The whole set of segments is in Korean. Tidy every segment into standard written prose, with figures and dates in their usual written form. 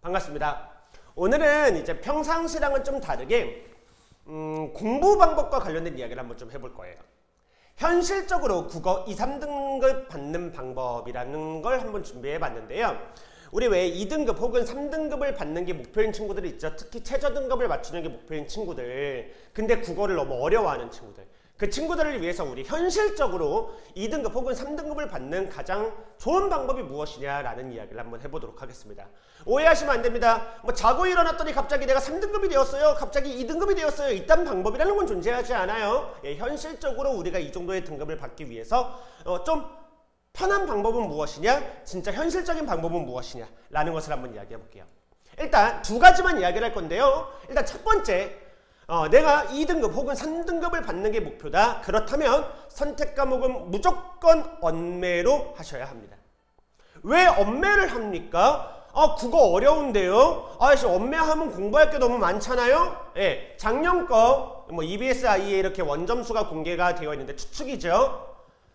반갑습니다. 오늘은 이제 평상시랑은 좀 다르게 공부 방법과 관련된 이야기를 한번 좀 해볼 거예요. 현실적으로 국어 2, 3등급 받는 방법이라는 걸 한번 준비해 봤는데요. 우리 왜 2등급 혹은 3등급을 받는 게 목표인 친구들이 있죠. 특히 최저 등급을 맞추는 게 목표인 친구들. 근데 국어를 너무 어려워하는 친구들. 그 친구들을 위해서 우리 현실적으로 2등급 혹은 3등급을 받는 가장 좋은 방법이 무엇이냐라는 이야기를 한번 해보도록 하겠습니다. 오해하시면 안 됩니다. 뭐 자고 일어났더니 갑자기 내가 3등급이 되었어요. 갑자기 2등급이 되었어요. 이딴 방법이라는 건 존재하지 않아요. 현실적으로 우리가 이 정도의 등급을 받기 위해서 좀 편한 방법은 무엇이냐? 진짜 현실적인 방법은 무엇이냐? 라는 것을 한번 이야기해 볼게요. 일단 두 가지만 이야기를 할 건데요. 일단 첫 번째, 내가 2등급 혹은 3등급을 받는 게 목표다. 그렇다면 선택 과목은 무조건 언매로 하셔야 합니다. 왜 언매를 합니까? 국어 어려운데요. 언매하면 공부할 게 너무 많잖아요. 예, 작년 거 EBS IE 이렇게 원점수가 공개가 되어 있는데 추측이죠.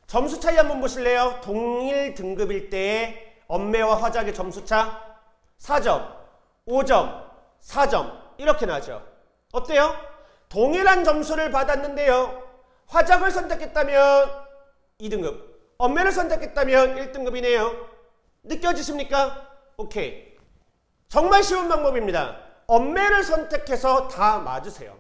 점수 차이 한번 보실래요? 동일 등급일 때의 언매와 화작의 점수 차 4점, 5점, 4점 이렇게 나죠. 어때요? 동일한 점수를 받았는데요. 화작을 선택했다면 2등급, 언매를 선택했다면 1등급이네요. 느껴지십니까? 오케이. 정말 쉬운 방법입니다. 언매를 선택해서 다 맞으세요.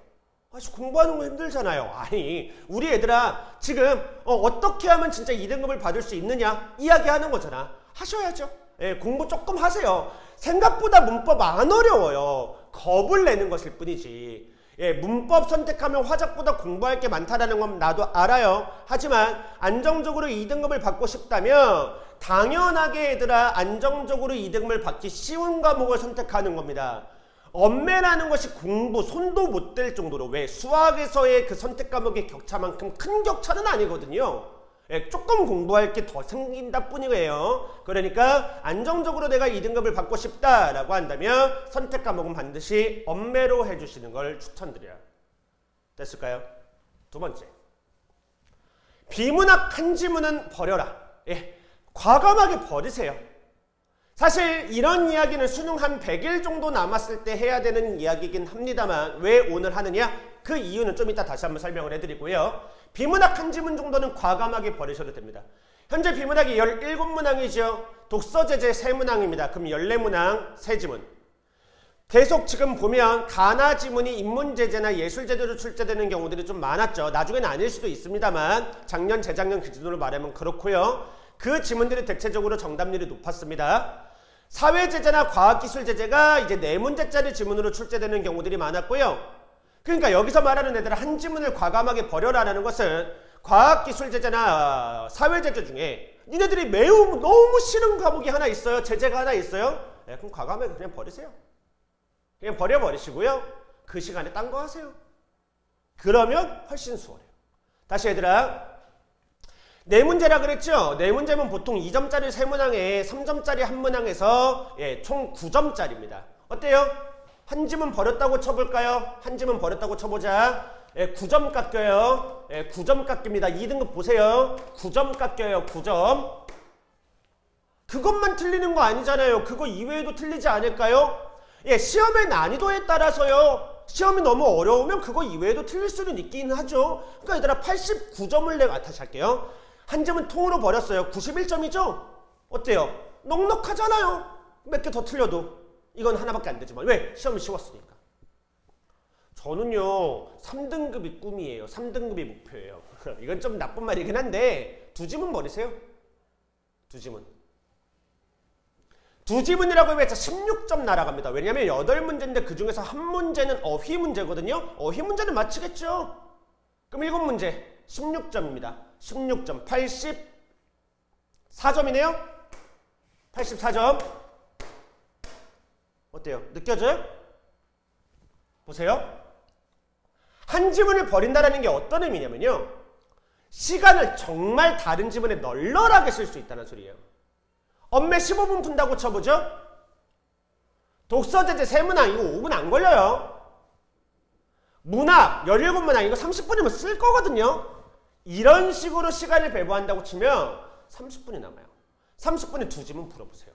공부하는 거 힘들잖아요. 아니, 우리 애들아 지금 어떻게 하면 진짜 2등급을 받을 수 있느냐 이야기하는 거잖아. 하셔야죠. 예, 공부 조금 하세요. 생각보다 문법 안 어려워요. 겁을 내는 것일 뿐이지. 예, 문법 선택하면 화작보다 공부할 게 많다라는 건 나도 알아요. 하지만 안정적으로 2등급을 받고 싶다면 당연하게 얘들아 안정적으로 2등급을 받기 쉬운 과목을 선택하는 겁니다. 언매라는 것이 공부 손도 못 댈 정도로, 왜 수학에서의 그 선택 과목의 격차만큼 큰 격차는 아니거든요. 예, 조금 공부할 게 더 생긴다 뿐이에요. 그러니까 안정적으로 내가 2등급을 받고 싶다라고 한다면 선택 과목은 반드시 언매로 해주시는 걸 추천드려요. 됐을까요? 두 번째, 비문학 한 지문은 버려라. 예, 과감하게 버리세요. 사실 이런 이야기는 수능 한 100일 정도 남았을 때 해야 되는 이야기이긴 합니다만 왜 오늘 하느냐? 그 이유는 좀 이따 다시 한번 설명을 해드리고요. 비문학 한 지문 정도는 과감하게 버리셔도 됩니다. 현재 비문학이 17문항이죠. 독서제재 3문항입니다. 그럼 14문항 3지문. 계속 지금 보면 가나 지문이 인문제재나 예술제재로 출제되는 경우들이 좀 많았죠. 나중에는 아닐 수도 있습니다만 작년, 재작년 기준으로 말하면 그렇고요. 그 지문들이 대체적으로 정답률이 높았습니다. 사회제재나 과학기술제재가 이제 4문제짜리 지문으로 출제되는 경우들이 많았고요. 그러니까 여기서 말하는 애들은 한 지문을 과감하게 버려라라는 것은 과학기술제재나 사회제재 중에 니네들이 매우 너무 싫은 과목이 하나 있어요. 제재가 하나 있어요. 네, 그럼 과감하게 그냥 버리세요. 그냥 버려버리시고요. 그 시간에 딴 거 하세요. 그러면 훨씬 수월해요. 다시 얘들아, 4문제라 그랬죠? 4문제면 보통 2점짜리 3문항에 3점짜리 1문항에서 총 9점짜리입니다. 어때요? 한 지문 버렸다고 쳐볼까요? 한 지문 버렸다고 쳐보자. 9점 깎여요. 9점 깎입니다. 2등급 보세요. 9점 깎여요. 9점. 그것만 틀리는 거 아니잖아요. 그거 이외에도 틀리지 않을까요? 시험의 난이도에 따라서요. 시험이 너무 어려우면 그거 이외에도 틀릴 수는 있긴 하죠. 그러니까 얘들아 89점을 내가 다시 할게요. 한 점은 통으로 버렸어요. 91점이죠? 어때요? 넉넉하잖아요. 몇 개 더 틀려도. 이건 하나밖에 안 되지만. 왜? 시험이 쉬웠으니까. 저는요 3등급이 꿈이에요. 3등급이 목표예요. 이건 좀 나쁜 말이긴 한데 2지문 버리세요. 2지문. 2지문이라고 하면 16점 날아갑니다. 왜냐하면 8문제인데 그 중에서 한 문제는 어휘 문제거든요. 어휘 문제는 맞추겠죠. 그럼 7문제 16점입니다. 16점 84점이네요. 84점. 어때요? 느껴져요? 보세요. 한 지문을 버린다는 게 어떤 의미냐면요. 시간을 정말 다른 지문에 널널하게 쓸 수 있다는 소리예요. 언매 15분 푼다고 쳐보죠. 독서제재 3문항 이거 5분 안 걸려요. 문학 17문항 이거 30분이면 쓸 거거든요. 이런 식으로 시간을 배분한다고 치면 30분이 남아요. 30분에 2지문 풀어보세요.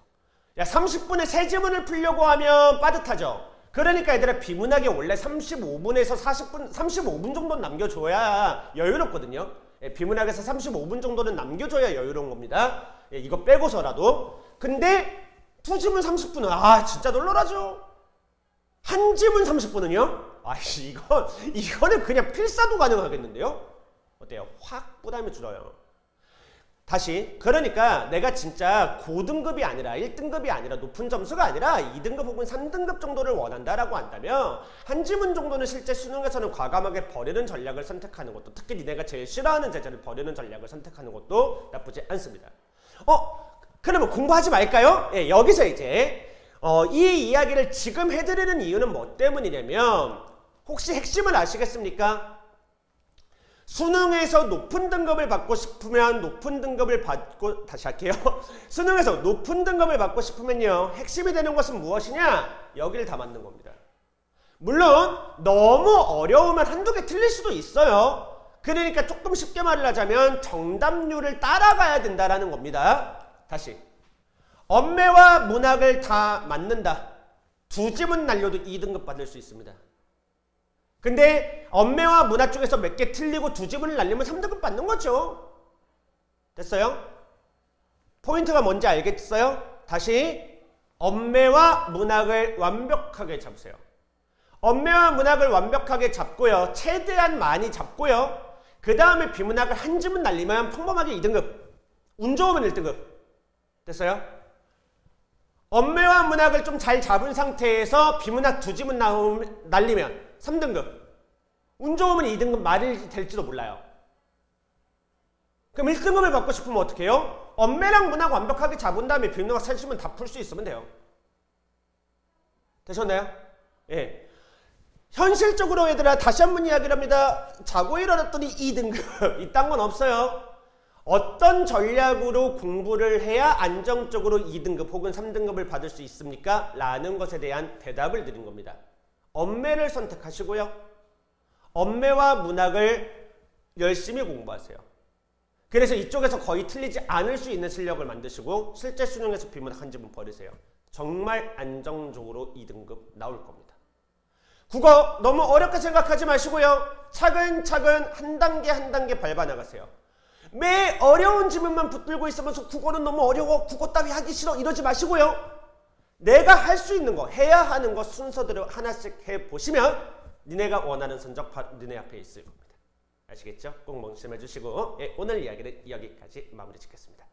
야, 30분에 세 지문을 풀려고 하면 빠듯하죠. 그러니까 얘들아, 비문학이 원래 35분에서 35분 정도는 남겨줘야 여유롭거든요. 예, 비문학에서 35분 정도는 남겨줘야 여유로운 겁니다. 예, 이거 빼고서라도. 근데 두 지문 30분은 진짜 놀라죠. 한 지문 30분은요? 이거는 그냥 필사도 가능하겠는데요? 어때요? 확 부담이 줄어요. 다시, 그러니까 내가 진짜 고등급이 아니라 1등급이 아니라 높은 점수가 아니라 2등급 혹은 3등급 정도를 원한다라고 한다면 한 지문 정도는 실제 수능에서는 과감하게 버리는 전략을 선택하는 것도, 특히 니네가 제일 싫어하는 제자를 버리는 전략을 선택하는 것도 나쁘지 않습니다. 그러면 공부하지 말까요? 예, 여기서 이제 이 이야기를 지금 해드리는 이유는 뭐 때문이냐면, 혹시 핵심을 아시겠습니까? 수능에서 높은 등급을 받고 싶으면 다시 할게요. 수능에서 높은 등급을 받고 싶으면요, 핵심이 되는 것은 무엇이냐? 여기를 다 맞는 겁니다. 물론 너무 어려우면 한두 개 틀릴 수도 있어요. 그러니까 조금 쉽게 말을 하자면 정답률을 따라가야 된다라는 겁니다. 다시, 언매와 문학을 다 맞는다. 두 지문 날려도 2등급 받을 수 있습니다. 근데 언매와 문학 중에서 몇 개 틀리고 두 지문을 날리면 3등급 받는 거죠. 됐어요? 포인트가 뭔지 알겠어요? 다시, 언매와 문학을 완벽하게 잡으세요. 언매와 문학을 완벽하게 잡고요, 최대한 많이 잡고요, 그 다음에 비문학을 한 지문 날리면 평범하게 2등급, 운 좋으면 1등급. 됐어요? 언매와 문학을 좀 잘 잡은 상태에서 비문학 두 지문 날리면 3등급. 운 좋으면 2등급 말이 될지도 몰라요. 그럼 1등급을 받고 싶으면 어떻게 해요? 언매랑 문학 완벽하게 잡은 다음에 비문학 3지문 다 풀 수 있으면 돼요. 되셨나요? 예. 현실적으로 얘들아, 다시 한번 이야기를 합니다. 자고 일어났더니 2등급. 이딴 건 없어요. 어떤 전략으로 공부를 해야 안정적으로 2등급 혹은 3등급을 받을 수 있습니까? 라는 것에 대한 대답을 드린 겁니다. 언매를 선택하시고요, 언매와 문학을 열심히 공부하세요. 그래서 이쪽에서 거의 틀리지 않을 수 있는 실력을 만드시고 실제 수능에서 비문학 한 지문 버리세요. 정말 안정적으로 2등급 나올 겁니다. 국어 너무 어렵게 생각하지 마시고요, 차근차근 한 단계 한 단계 밟아 나가세요. 매 어려운 지문만 붙들고 있으면서 국어는 너무 어려워, 국어 따위 하기 싫어, 이러지 마시고요, 내가 할 수 있는 거, 해야 하는 거 순서대로 하나씩 해보시면 니네가 원하는 성적 니네 앞에 있을 겁니다. 아시겠죠? 꼭 명심해 주시고, 오늘 이야기는 여기까지 마무리 짓겠습니다.